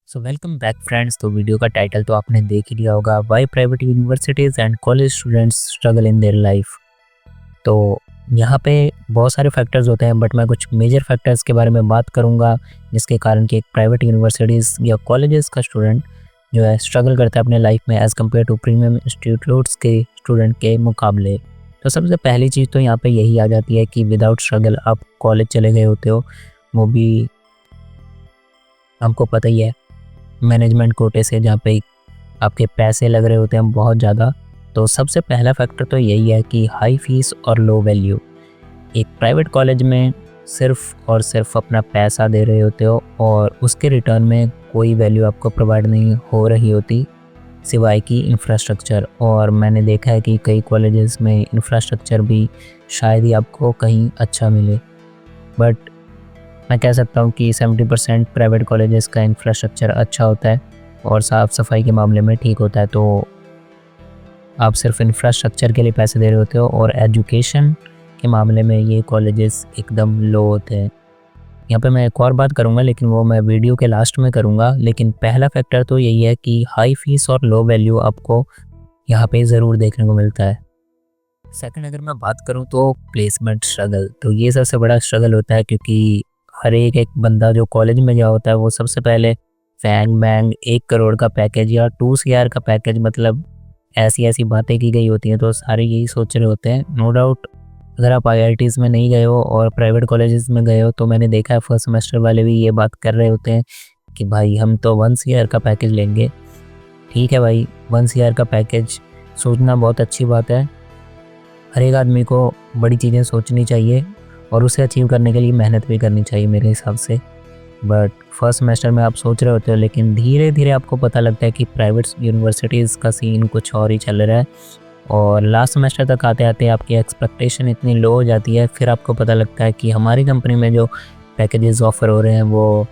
सो welcome back friends. तो video का title तो आपने देख ही लिया होगा, why private universities and college students struggle in their life. तो यहाँ पे बहुत सारे फैक्टर्स होते हैं, बट मैं कुछ मेजर फैक्टर्स के बारे में बात करूँगा जिसके कारण कि एक प्राइवेट यूनिवर्सिटीज़ या कॉलेजेस का स्टूडेंट जो है स्ट्रगल करता है अपने लाइफ में as compare to premium institutes के स्टूडेंट के मुकाबले। तो सबसे पहली चीज़ तो यहाँ पे यही आ जाती है कि विदाउट स्ट्रगल आप कॉलेज चले गए होते हो, वो भी आपको पता ही है मैनेजमेंट कोटे से, जहाँ पे आपके पैसे लग रहे होते हैं बहुत ज़्यादा। तो सबसे पहला फैक्टर तो यही है कि हाई फीस और लो वैल्यू। एक प्राइवेट कॉलेज में सिर्फ और सिर्फ अपना पैसा दे रहे होते हो और उसके रिटर्न में कोई वैल्यू आपको प्रोवाइड नहीं हो रही होती सिवाय कि इंफ्रास्ट्रक्चर। और मैंने देखा है कि कई कॉलेजेस में इंफ्रास्ट्रक्चर भी शायद ही आपको कहीं अच्छा मिले, बट मैं कह सकता हूँ कि 70% प्राइवेट कॉलेजेस का इंफ्रास्ट्रक्चर अच्छा होता है और साफ़ सफाई के मामले में ठीक होता है। तो आप सिर्फ इंफ्रास्ट्रक्चर के लिए पैसे दे रहे होते हो और एजुकेशन के मामले में ये कॉलेजेस एकदम लो होते हैं। यहाँ पे मैं एक और बात करूँगा, लेकिन वो मैं वीडियो के लास्ट में करूँगा। लेकिन पहला फैक्टर तो यही है कि हाई फीस और लो वैल्यू आपको यहाँ पे ज़रूर देखने को मिलता है। सेकंड, अगर मैं बात करूँ तो प्लेसमेंट स्ट्रगल, तो ये सबसे बड़ा स्ट्रगल होता है, क्योंकि हर एक बंदा जो कॉलेज में गया होता है वो सबसे पहले फैंग बैंग 1 करोड़ का पैकेज या 2 CR का पैकेज, मतलब ऐसी बातें की गई होती हैं तो सारे यही सोच रहे होते हैं। नो डाउट अगर आप IITs में नहीं गए हो और प्राइवेट कॉलेजेस में गए हो तो मैंने देखा है फर्स्ट सेमेस्टर वाले भी ये बात कर रहे होते हैं कि भाई हम तो 1 CR का पैकेज लेंगे। ठीक है भाई, 1 CR का पैकेज सोचना बहुत अच्छी बात है। हर एक आदमी को बड़ी चीज़ें सोचनी चाहिए और उसे अचीव करने के लिए मेहनत भी करनी चाहिए मेरे हिसाब से। बट फर्स्ट सेमेस्टर में आप सोच रहे होते हो, लेकिन धीरे धीरे आपको पता लगता है कि प्राइवेट यूनिवर्सिटीज़ का सीन कुछ और ही चल रहा है और लास्ट सेमेस्टर तक आते आते आपकी एक्सपेक्टेशन इतनी लो हो जाती है। फिर आपको पता लगता है कि हमारी कंपनी में जो पैकेजेस ऑफ़र हो रहे हैं वो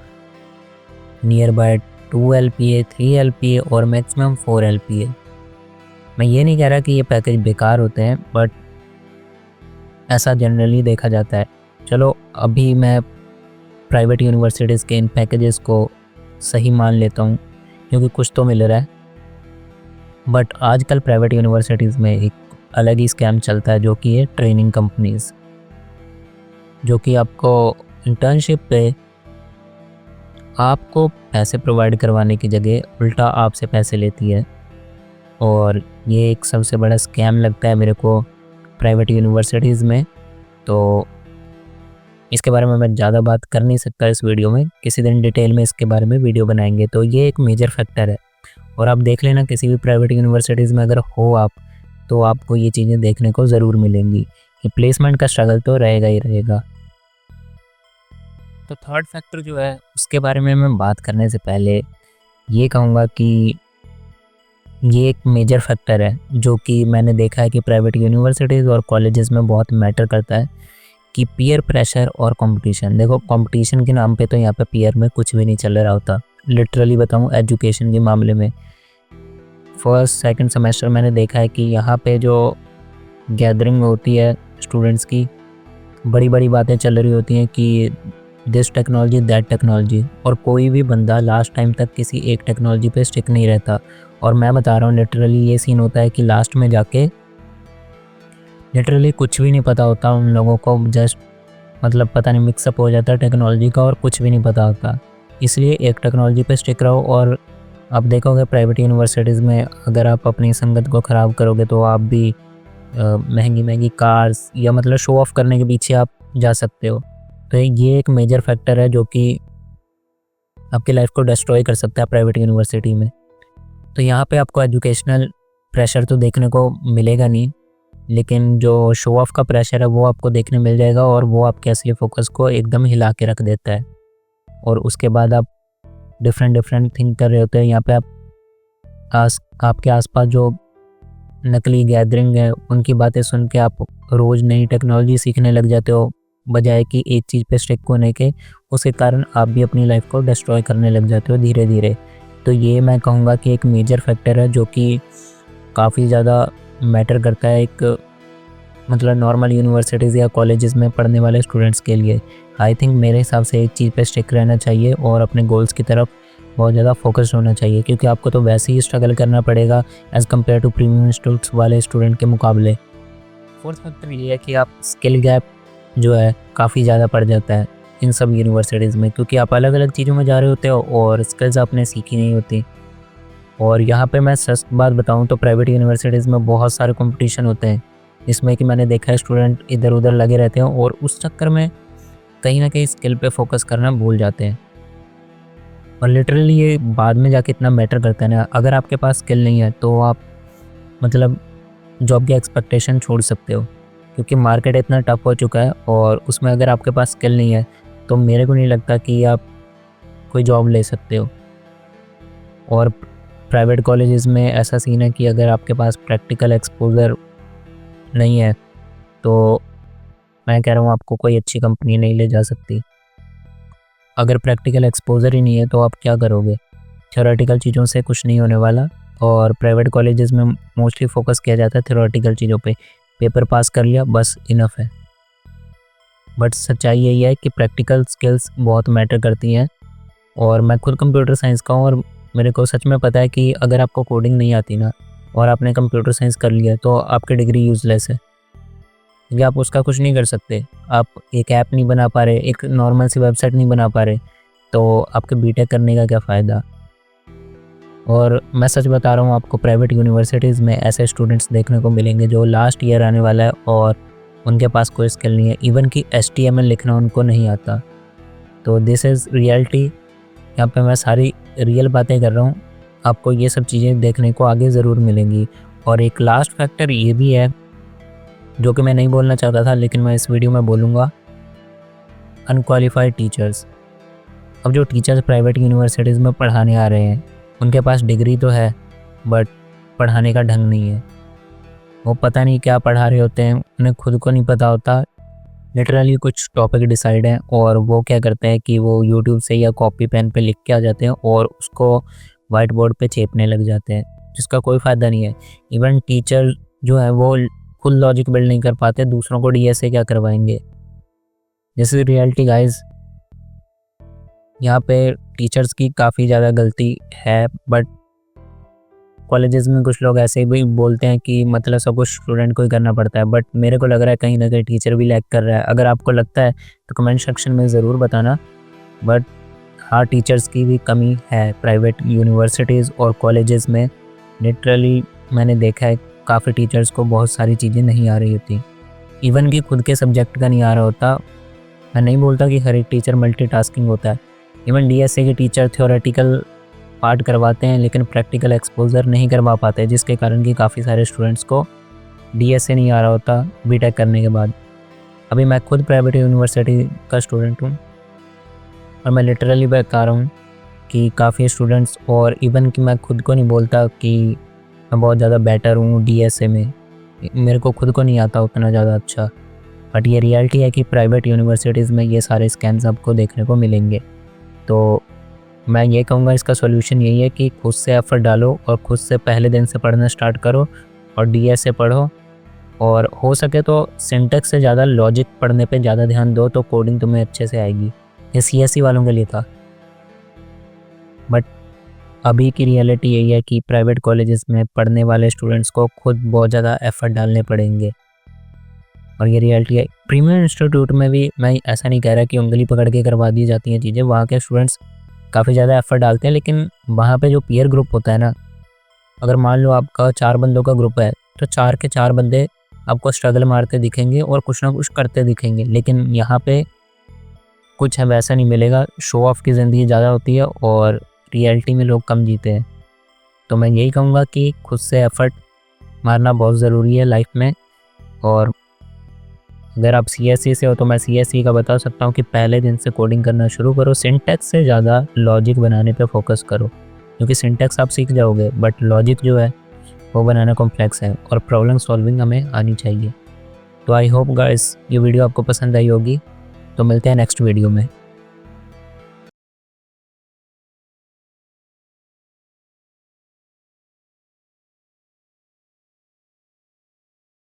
नियर बाय 2 LPA 3 LPA और मैक्सिमम 4 LPA। मैं ये नहीं कह रहा कि ये पैकेज बेकार होते हैं, बट ऐसा जनरली देखा जाता है। चलो अभी मैं प्राइवेट यूनिवर्सिटीज़ के इन पैकेजेस को सही मान लेता हूँ क्योंकि कुछ तो मिल रहा है, बट आजकल प्राइवेट यूनिवर्सिटीज़ में एक अलग ही स्कैम चलता है जो कि है ट्रेनिंग कंपनीज़, जो कि आपको इंटर्नशिप पे आपको पैसे प्रोवाइड करवाने की जगह उल्टा आपसे पैसे लेती है। और ये एक सबसे बड़ा स्कैम लगता है मेरे को प्राइवेट यूनिवर्सिटीज़ में। तो इसके बारे में मैं ज़्यादा बात कर नहीं सकता इस वीडियो में, किसी दिन डिटेल में इसके बारे में वीडियो बनाएंगे। तो ये एक मेजर फैक्टर है और आप देख लेना किसी भी प्राइवेट यूनिवर्सिटीज़ में अगर हो आप, तो आपको ये चीज़ें देखने को ज़रूर मिलेंगी कि प्लेसमेंट का स्ट्रगल तो रहेगा ही रहेगा। तो थर्ड फैक्टर जो है उसके बारे में मैं बात करने से पहले ये कहूँगा कि ये एक मेजर फैक्टर है जो कि मैंने देखा है कि प्राइवेट यूनिवर्सिटीज़ और कॉलेजेस में बहुत मैटर करता है, कि पीयर प्रेशर और कंपटीशन। देखो कंपटीशन के नाम पे तो यहाँ पे पीयर में कुछ भी नहीं चल रहा होता। लिटरली बताऊँ, एजुकेशन के मामले में फर्स्ट सेकंड सेमेस्टर मैंने देखा है कि यहाँ पे जो गैदरिंग होती है स्टूडेंट्स की, बड़ी बड़ी बातें चल रही होती हैं कि दिस टेक्नोलॉजी दैट टेक्नोलॉजी, और कोई भी बंदा लास्ट टाइम तक किसी एक टेक्नोलॉजी पे स्टिक नहीं रहता। और मैं बता रहा हूँ लिटरली ये सीन होता है कि लास्ट में जाके लिटरली कुछ भी नहीं पता होता उन लोगों को, जस्ट मतलब पता नहीं मिक्सअप हो जाता है टेक्नोलॉजी का और कुछ भी नहीं पता होता। इसलिए एक टेक्नोलॉजी पे स्टिक रहो। और आप देखोगे प्राइवेट यूनिवर्सिटीज़ में अगर आप अपनी संगत को ख़राब करोगे तो आप भी महंगी महंगी कार्स या मतलब शो ऑफ करने के पीछे आप जा सकते हो। तो ये एक मेजर फैक्टर है जो कि आपकी लाइफ को डिस्ट्रॉय कर सकता है प्राइवेट यूनिवर्सिटी में। तो यहाँ पे आपको एजुकेशनल प्रेशर तो देखने को मिलेगा नहीं, लेकिन जो शो ऑफ का प्रेशर है वो आपको देखने मिल जाएगा और वो आपके असली फोकस को एकदम हिला के रख देता है। और उसके बाद आप डिफरेंट थिंक कर रहे होते हैं। यहाँ पे आप आपके आसपास जो नकली गैदरिंग है उनकी बातें सुन के आप रोज़ नई टेक्नोलॉजी सीखने लग जाते हो, बजाय कि एक चीज़ पे स्टिक होने के। उसके कारण आप भी अपनी लाइफ को डिस्ट्रॉय करने लग जाते हो धीरे धीरे। तो ये मैं कहूँगा कि एक मेजर फैक्टर है जो कि काफ़ी ज़्यादा मैटर करता है एक मतलब नॉर्मल यूनिवर्सिटीज़ या कॉलेजेस में पढ़ने वाले स्टूडेंट्स के लिए। आई थिंक मेरे हिसाब से एक चीज़ पे स्टिक रहना चाहिए और अपने गोल्स की तरफ बहुत ज़्यादा फोकस्ड होना चाहिए, क्योंकि आपको तो वैसे ही स्ट्रगल करना पड़ेगा as compare to premium institutes वाले स्टूडेंट के मुकाबले। फोर्थ फैक्टर ये है कि आप स्किल गैप जो है काफ़ी ज़्यादा पड़ जाता है इन सब यूनिवर्सिटीज़ में, क्योंकि आप अलग अलग चीज़ों में जा रहे होते हो और स्किल्स आपने सीखी नहीं होती। और यहाँ पे मैं सच बात बताऊँ तो प्राइवेट यूनिवर्सिटीज़ में बहुत सारे कंपटीशन होते हैं, जिसमें कि मैंने देखा है स्टूडेंट इधर उधर लगे रहते हैं और उस चक्कर में कहीं ना कहीं स्किल पे फोकस करना भूल जाते हैं। और लिटरली ये बाद में जाके इतना मैटर करता है ना। अगर आपके पास स्किल नहीं है तो आप मतलब जॉब की एक्सपेक्टेशन छोड़ सकते हो, क्योंकि मार्केट इतना टफ हो चुका है और उसमें अगर आपके पास स्किल नहीं है तो मेरे को नहीं लगता कि आप कोई जॉब ले सकते हो। और प्राइवेट कॉलेजेस में ऐसा सीन है कि अगर आपके पास प्रैक्टिकल एक्सपोजर नहीं है तो मैं कह रहा हूँ आपको कोई अच्छी कंपनी नहीं ले जा सकती। अगर प्रैक्टिकल एक्सपोजर ही नहीं है तो आप क्या करोगे? थ्योरेटिकल चीज़ों से कुछ नहीं होने वाला। और प्राइवेट कॉलेजेस में मोस्टली फोकस किया जाता है थ्योरेटिकल चीज़ों पे, पेपर पास कर लिया बस इनफ है। बट सच्चाई यही है कि प्रैक्टिकल स्किल्स बहुत मैटर करती हैं। और मैं खुद कंप्यूटर साइंस का हूँ और मेरे को सच में पता है कि अगर आपको कोडिंग नहीं आती ना और आपने कंप्यूटर साइंस कर लिया तो आपकी डिग्री यूज़लेस है, क्योंकि आप उसका कुछ नहीं कर सकते। आप एक ऐप नहीं बना पा रहे, एक नॉर्मल सी वेबसाइट नहीं बना पा रहे, तो आपके बीटेक करने का क्या फ़ायदा। और मैं सच बता रहा हूँ आपको, प्राइवेट यूनिवर्सिटीज़ में ऐसे स्टूडेंट्स देखने को मिलेंगे जो लास्ट ईयर आने वाला है और उनके पास कोई स्किल नहीं है, इवन कि HTML लिखना उनको नहीं आता। तो दिस इज़ रियलिटी। यहाँ पे मैं सारी रियल बातें कर रहा हूँ, आपको ये सब चीज़ें देखने को आगे ज़रूर मिलेंगी। और एक लास्ट फैक्टर ये भी है जो कि मैं नहीं बोलना चाहता था लेकिन मैं इस वीडियो में बोलूँगा, अनक्वालिफाइड टीचर्स। अब जो टीचर्स प्राइवेट यूनिवर्सिटीज़ में पढ़ाने आ रहे हैं उनके पास डिग्री तो है बट पढ़ाने का ढंग नहीं है। वो पता नहीं क्या पढ़ा रहे होते हैं, उन्हें खुद को नहीं पता होता। लिटरली कुछ टॉपिक डिसाइड हैं और वो क्या करते हैं कि वो यूट्यूब से या कॉपी पेन पे लिख के आ जाते हैं और उसको वाइट बोर्ड पे छेपने लग जाते हैं, जिसका कोई फ़ायदा नहीं है। इवन टीचर जो है वो खुद लॉजिक बिल्ड नहीं कर पाते, दूसरों को DSA क्या करवाएंगे। जैसे रियलिटी गाइस, यहाँ पे टीचर्स की काफ़ी ज़्यादा गलती है। बट कॉलेजेस में कुछ लोग ऐसे भी बोलते हैं कि मतलब सब कुछ स्टूडेंट को ही करना पड़ता है, बट मेरे को लग रहा है कहीं ना कहीं टीचर भी लैग कर रहा है। अगर आपको लगता है तो कमेंट सेक्शन में ज़रूर बताना। बट हाँ, टीचर्स की भी कमी है प्राइवेट यूनिवर्सिटीज़ और कॉलेजेस में। लिटरली मैंने देखा है काफ़ी टीचर्स को बहुत सारी चीज़ें नहीं आ रही होती, इवन कि खुद के सब्जेक्ट का नहीं आ रहा होता। मैं नहीं बोलता कि हर एक टीचर मल्टीटास्किंग होता है। इवन DSA के टीचर थ्योरेटिकल पार्ट करवाते हैं लेकिन प्रैक्टिकल एक्सपोजर नहीं करवा पाते, जिसके कारण कि काफ़ी सारे स्टूडेंट्स को DSA नहीं आ रहा होता बीटेक करने के बाद। अभी मैं खुद प्राइवेट यूनिवर्सिटी का स्टूडेंट हूँ और मैं लिटरली बता रहा हूँ कि काफ़ी स्टूडेंट्स, और इवन कि मैं खुद को नहीं बोलता कि मैं बहुत ज़्यादा बेटर हूँ DSA में, मेरे को खुद को नहीं आता उतना ज़्यादा अच्छा। बट ये रियलिटी है कि प्राइवेट यूनिवर्सिटीज़ में ये सारे स्कैम्स आपको देखने को मिलेंगे। तो मैं ये कहूँगा इसका सॉल्यूशन यही है कि खुद से एफर्ट डालो और खुद से पहले दिन से पढ़ना स्टार्ट करो और DSA पढ़ो। और हो सके तो सिंटैक्स से ज़्यादा लॉजिक पढ़ने पे ज़्यादा ध्यान दो, तो कोडिंग तुम्हें अच्छे से आएगी। ये CSE वालों के लिए था। बट अभी की रियलिटी यही है कि प्राइवेट कॉलेजेस में पढ़ने वाले स्टूडेंट्स को खुद बहुत ज़्यादा एफर्ट डालने पड़ेंगे और ये रियलिटी है। प्रीमियम इंस्टीट्यूट में भी मैं ऐसा नहीं कह रहा कि उंगली पकड़ के करवा दी जाती हैं चीज़ें, वहाँ के स्टूडेंट्स काफ़ी ज़्यादा एफर्ट डालते हैं। लेकिन वहाँ पे जो पीयर ग्रुप होता है ना, अगर मान लो आपका 4 बंदों का ग्रुप है तो 4 के 4 बंदे आपको स्ट्रगल मारते दिखेंगे और कुछ ना कुछ करते दिखेंगे। लेकिन यहाँ पे कुछ है वैसा नहीं मिलेगा, शो ऑफ की ज़िंदगी ज़्यादा होती है और रियलिटी में लोग कम जीते हैं। तो मैं यही कहूँगा कि खुद से एफर्ट मारना बहुत ज़रूरी है लाइफ में। और अगर आप CSE से हो तो मैं CSE का बता सकता हूँ कि पहले दिन से कोडिंग करना शुरू करो, सिंटैक्स से ज़्यादा लॉजिक बनाने पे फोकस करो, क्योंकि सिंटैक्स आप सीख जाओगे बट लॉजिक जो है वो बनाना कॉम्प्लेक्स है और प्रॉब्लम सॉल्विंग हमें आनी चाहिए। तो आई होप गाइस ये वीडियो आपको पसंद आई होगी। तो मिलते हैं नेक्स्ट वीडियो में।